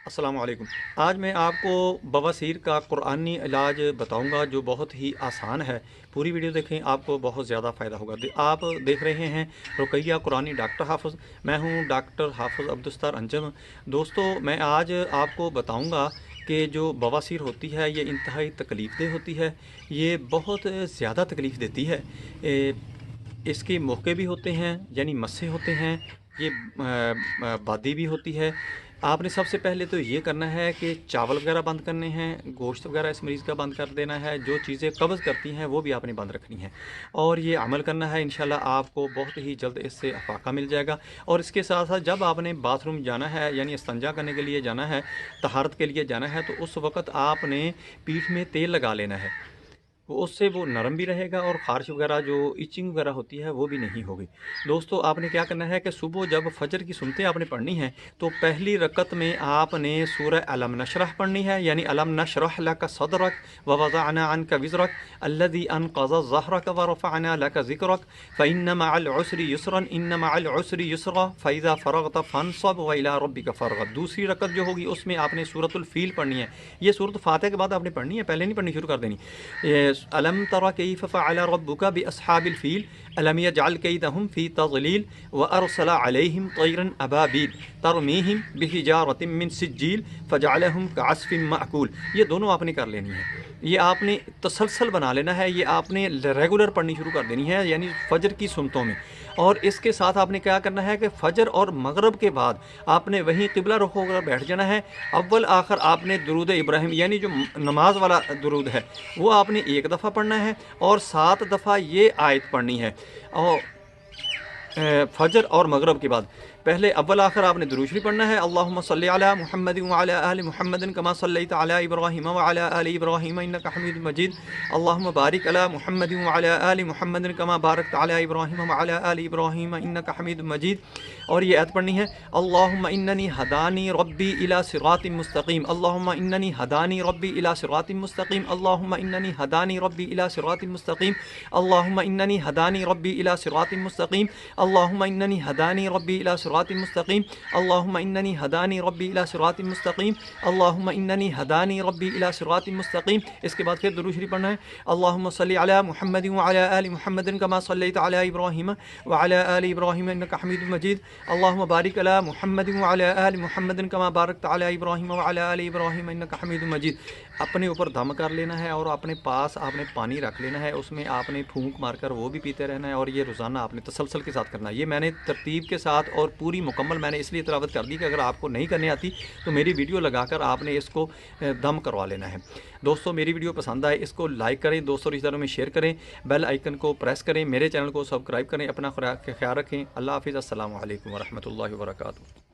السلام علیکم۔ آج میں آپ کو بواسیر کا قرآنی علاج بتاؤں گا جو بہت ہی آسان ہے۔ پوری ویڈیو دیکھیں، آپ کو بہت زیادہ فائدہ ہوگا۔ آپ دیکھ رہے ہیں رقیہ قرآنی ڈاکٹر حافظ، میں ہوں ڈاکٹر حافظ عبدالستار انجم۔ دوستو، میں آج آپ کو بتاؤں گا کہ جو بواسیر ہوتی ہے یہ انتہائی تکلیف دہ ہوتی ہے، یہ بہت زیادہ تکلیف دیتی ہے۔ اس کے موقع بھی ہوتے ہیں، یعنی مسے ہوتے ہیں، یہ بادی بھی ہوتی ہے۔ آپ نے سب سے پہلے تو یہ کرنا ہے کہ چاول وغیرہ بند کرنے ہیں، گوشت وغیرہ اس مریض کا بند کر دینا ہے، جو چیزیں قبض کرتی ہیں وہ بھی آپ نے بند رکھنی ہیں، اور یہ عمل کرنا ہے۔ انشاءاللہ آپ کو بہت ہی جلد اس سے افاقہ مل جائے گا۔ اور اس کے ساتھ ساتھ جب آپ نے باتھ روم جانا ہے، یعنی استنجا کرنے کے لیے جانا ہے، طہارت کے لیے جانا ہے، تو اس وقت آپ نے پیٹھ میں تیل لگا لینا ہے، اس سے وہ نرم بھی رہے گا اور خارش وغیرہ جو ایچنگ وغیرہ ہوتی ہے وہ بھی نہیں ہوگی۔ دوستو، آپ نے کیا کرنا ہے کہ صبح جب فجر کی سنتیں آپ نے پڑھنی ہیں تو پہلی رکعت میں آپ نے سورہ علم نشرح پڑھنی ہے، یعنی علم نشرح لک صدرک ووضعنا عنک وزرک الذی انقض ظہرک ورفعنا لک ذکرک فإن مع العسر یسرا ان مع العسر یسرا فإذا فرغت فانصب وإلی ربک فارغب۔ دوسری رکعت جو ہوگی اس میں آپ نے سورۃ الفیل پڑھنی ہے۔ یہ سورۃ فاتحہ کے بعد آپ نے پڑھنی ہے، پہلے نہیں پڑھنی، شروع کر دینی۔ الم تر کیف فعل ربک باصحاب الفیل الم یجعل کیدہم فی تضلیل وارسل علیہم طیرا ابابیل ترمیہم بحجارۃ من سجیل فجعلہم کعصف مأکول۔ یہ دونوں آپ نے کر لینی ہے، یہ آپ نے تسلسل بنا لینا ہے، یہ آپ نے ریگولر پڑھنی شروع کر دینی ہے، یعنی فجر کی سنتوں میں۔ اور اس کے ساتھ آپ نے کیا کرنا ہے کہ فجر اور مغرب کے بعد آپ نے وہیں قبلہ رخ ہو کر بیٹھ جانا ہے۔ اول آخر آپ نے درود ابراہیم، یعنی جو نماز والا درود ہے، وہ آپ نے ایک دفعہ پڑھنا ہے اور 7 دفعہ یہ آیت پڑھنی ہے، اور فجر اور مغرب کے بعد پہلے اول آخر آپ نے درود شریف پڑھنا ہے۔ اللہم صلی علی محمد وعلی آل محمد کما صلیت علی ابراہیم وعلی آل ابراہیم انک حمید مجید اللہم بارک علی محمد وعلی آل محمد کما بارکت علی ابراہیم وعلی آل ابراہیم انک حمید مجید۔ اور یہ آیت پڑھنی ہے، اللہم اننی ہدانی ربی الی صراط مستقیم، اللہم اننی ہدانی ربی الی صراط مستقیم، اللہم اننی ہدانی ربی الی صراط مستقیم، اللہم اننی ہدانی ربی الی صراط مستقیم، اللہم اننی ہدانی ربی الی صراط مستقیم، اللہم اننی ہدانی ربی الی صراط مستقیم، اللہم اننی ہدانی ربی الی صراط مستقیم۔ اس کے بعد پھر درود شریف پڑھنا ہے، اللہم صلی علی محمد وعلی آل محمد کما صلیت علی ابراہیم وعلی آل ابراہیم انک حمید مجید، اللہم بارک علی محمد وعلی آل محمد کما بارکت علی ابراہیم وعلی آل ابراہیم انک حمید مجید۔ اپنے اوپر دم کر لینا ہے اور اپنے پاس آپ نے پانی رکھ لینا ہے، اس میں آپ نے پھونک مار کر وہ بھی پیتے رہنا ہے، اور یہ روزانہ آپ نے تسلسل کے ساتھ کرنا ہے۔ یہ میں نے ترتیب کے ساتھ اور پوری مکمل میں نے اس لیے تلاوت کر دی کہ اگر آپ کو نہیں کرنے آتی تو میری ویڈیو لگا کر آپ نے اس کو دم کروا لینا ہے۔ دوستو، میری ویڈیو پسند آئے اس کو لائک کریں، دوستوں رشتہ داروں میں شیئر کریں، بیل آئیکن کو پریس کریں، میرے چینل کو سبسکرائب کریں، اپنا خیال رکھیں۔ اللہ حافظ، السلام علیکم ورحمۃ اللہ وبرکاتہ۔